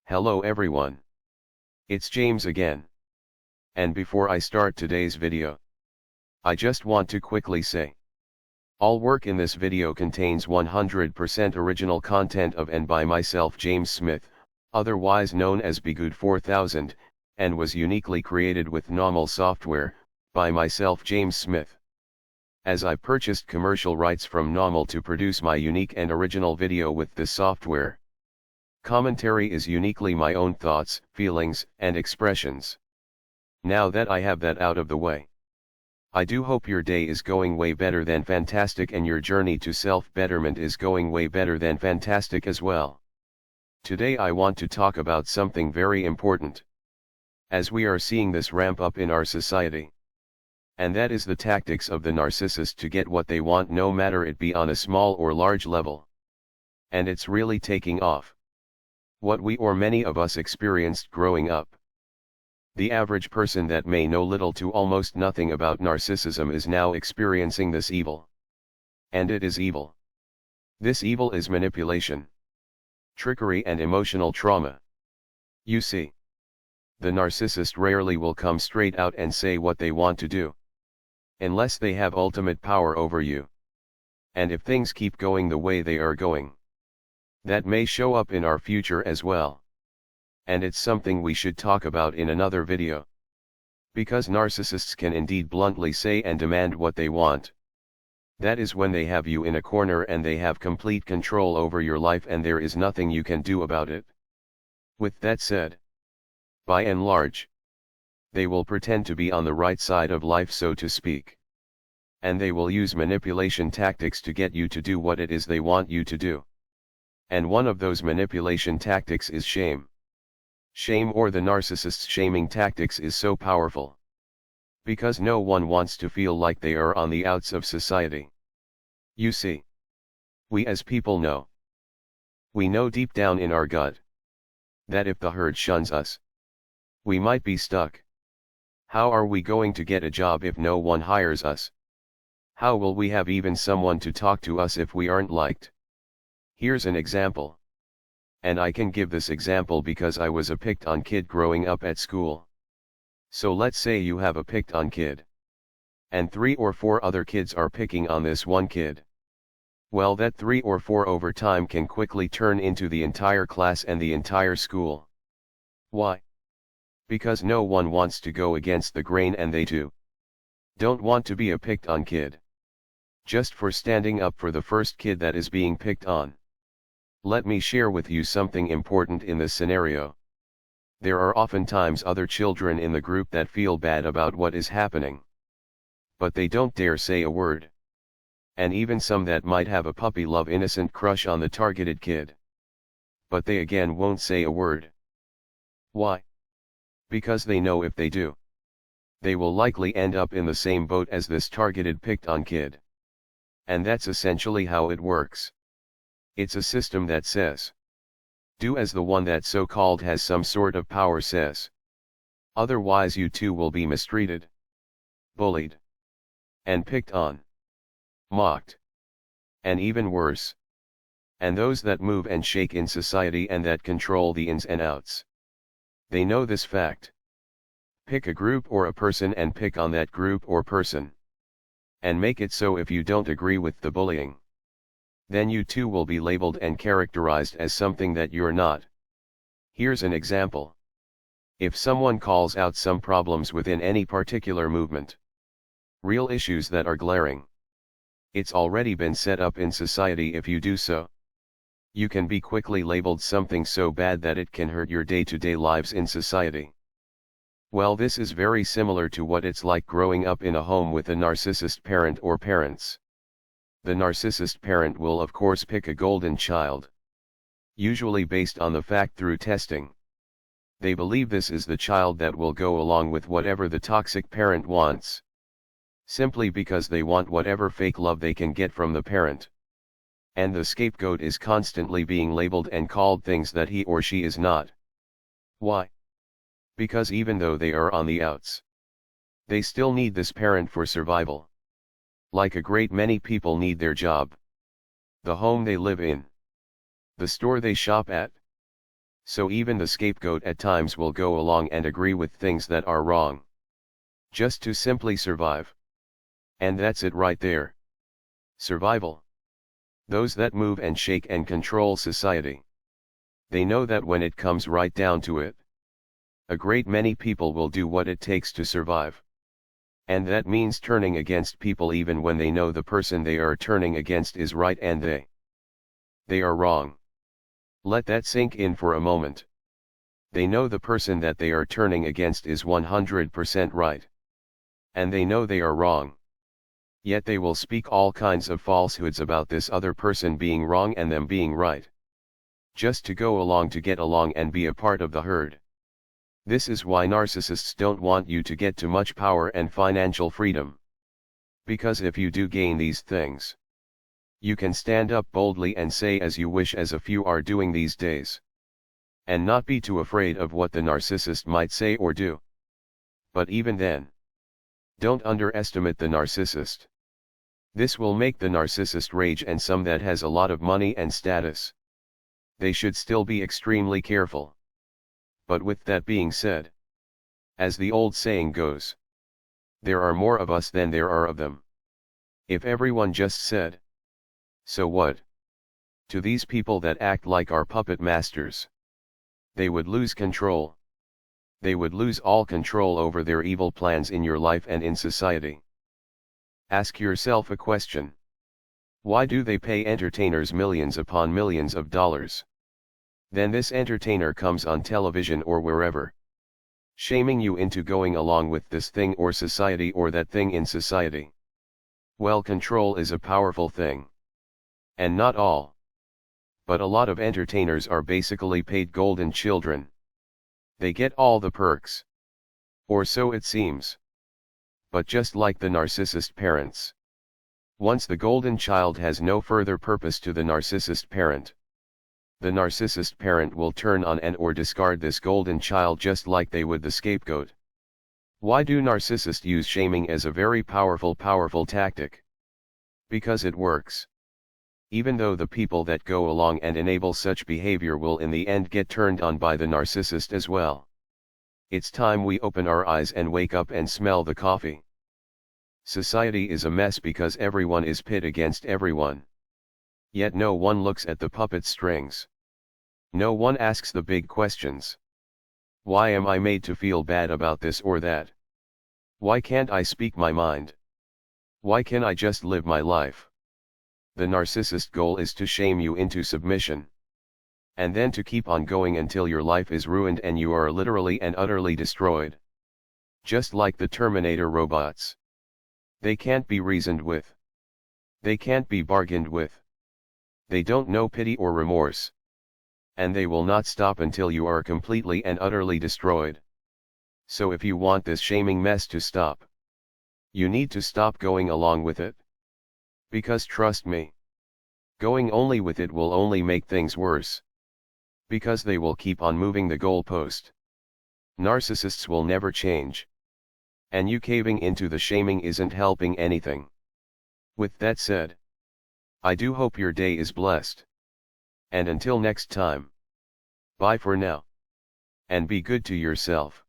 Hello everyone. It's James again. And before I start today's video, I just want to quickly say, all work in this video contains 100% original content of and by myself James Smith, otherwise known as Bgood 4000, and was uniquely created with NAWMAL software, by myself James Smith. As I purchased commercial rights from NAWMAL to produce my unique and original video with this software. Commentary is uniquely my own thoughts, feelings, and expressions. Now that I have that out of the way, I do hope your day is going way better than fantastic and your journey to self-betterment is going way better than fantastic as well. Today I want to talk about something very important, as we are seeing this ramp up in our society. And that is the tactics of the narcissist to get what they want, no matter it be on a small or large level. And it's really taking off. What we or many of us experienced growing up. The average person that may know little to almost nothing about narcissism is now experiencing this evil. And it is evil. This evil is manipulation, trickery, and emotional trauma. You see, the narcissist rarely will come straight out and say what they want to do, unless they have ultimate power over you. And if things keep going the way they are going, that may show up in our future as well. And it's something we should talk about in another video. Because narcissists can indeed bluntly say and demand what they want. That is when they have you in a corner and they have complete control over your life and there is nothing you can do about it. With that said, by and large, they will pretend to be on the right side of life, so to speak. And they will use manipulation tactics to get you to do what it is they want you to do. And one of those manipulation tactics is shame. Shame, or the narcissist's shaming tactics, is so powerful. Because no one wants to feel like they are on the outs of society. You see, we as people know. We know deep down in our gut that if the herd shuns us, we might be stuck. How are we going to get a job if no one hires us? How will we have even someone to talk to us if we aren't liked? Here's an example. And I can give this example because I was a picked-on kid growing up at school. So let's say you have a picked-on kid. And 3 or 4 other kids are picking on this one kid. Well, that 3 or 4 over time can quickly turn into the entire class and the entire school. Why? Because no one wants to go against the grain, and they too don't want to be a picked-on kid. Just for standing up for the first kid that is being picked on. Let me share with you something important in this scenario. There are oftentimes other children in the group that feel bad about what is happening. But they don't dare say a word. And even some that might have a puppy love innocent crush on the targeted kid. But they again won't say a word. Why? Because they know if they do, they will likely end up in the same boat as this targeted picked-on kid. And that's essentially how it works. It's a system that says, do as the one that so-called has some sort of power says. Otherwise you too will be mistreated, bullied, and picked on, mocked, and even worse. And those that move and shake in society and that control the ins and outs, they know this fact. Pick a group or a person and pick on that group or person. And make it so if you don't agree with the bullying, then you too will be labeled and characterized as something that you're not. Here's an example. If someone calls out some problems within any particular movement, real issues that are glaring, it's already been set up in society. If you do so, you can be quickly labeled something so bad that it can hurt your day-to-day lives in society. Well, this is very similar to what it's like growing up in a home with a narcissist parent or parents. The narcissist parent will of course pick a golden child. Usually based on the fact through testing. They believe this is the child that will go along with whatever the toxic parent wants. Simply because they want whatever fake love they can get from the parent. And the scapegoat is constantly being labeled and called things that he or she is not. Why? Because even though they are on the outs, they still need this parent for survival. Like a great many people need their job, the home they live in, the store they shop at, So even the scapegoat at times will go along and agree with things that are wrong, just to simply survive. And that's it right there. Survival. Those that move and shake and control society. They know that when it comes right down to it, a great many people will do what it takes to survive. And that means turning against people even when they know the person they are turning against is right and they are wrong. Let that sink in for a moment. They know the person that they are turning against is 100% right. And they know they are wrong. Yet they will speak all kinds of falsehoods about this other person being wrong and them being right, just to go along to get along and be a part of the herd. This is why narcissists don't want you to get too much power and financial freedom. Because if you do gain these things, you can stand up boldly and say as you wish, as a few are doing these days. And not be too afraid of what the narcissist might say or do. But even then, don't underestimate the narcissist. This will make the narcissist rage, and some that has a lot of money and status. They should still be extremely careful. But with that being said, as the old saying goes, there are more of us than there are of them. If everyone just said, "So what?" to these people that act like our puppet masters, they would lose control. They would lose all control over their evil plans in your life and in society. Ask yourself a question. Why do they pay entertainers millions upon millions of dollars? Then this entertainer comes on television or wherever, shaming you into going along with this thing or society or that thing in society. Well, control is a powerful thing. And not all, but a lot of entertainers are basically paid golden children. They get all the perks. Or so it seems. But just like the narcissist parents, once the golden child has no further purpose to the narcissist parent, the narcissist parent will turn on and or discard this golden child just like they would the scapegoat. Why do narcissists use shaming as a very powerful tactic? Because it works. Even though the people that go along and enable such behavior will in the end get turned on by the narcissist as well. It's time we open our eyes and wake up and smell the coffee. Society is a mess because everyone is pit against everyone. Yet no one looks at the puppet strings. No one asks the big questions. Why am I made to feel bad about this or that? Why can't I speak my mind? Why can't I just live my life? The narcissist goal is to shame you into submission. And then to keep on going until your life is ruined and you are literally and utterly destroyed. Just like the Terminator robots. They can't be reasoned with. They can't be bargained with. They don't know pity or remorse. And they will not stop until you are completely and utterly destroyed. So if you want this shaming mess to stop, you need to stop going along with it. Because trust me, going only with it will only make things worse. Because they will keep on moving the goalpost. Narcissists will never change. And you caving into the shaming isn't helping anything. With that said, I do hope your day is blessed. And until next time, bye for now. And be good to yourself.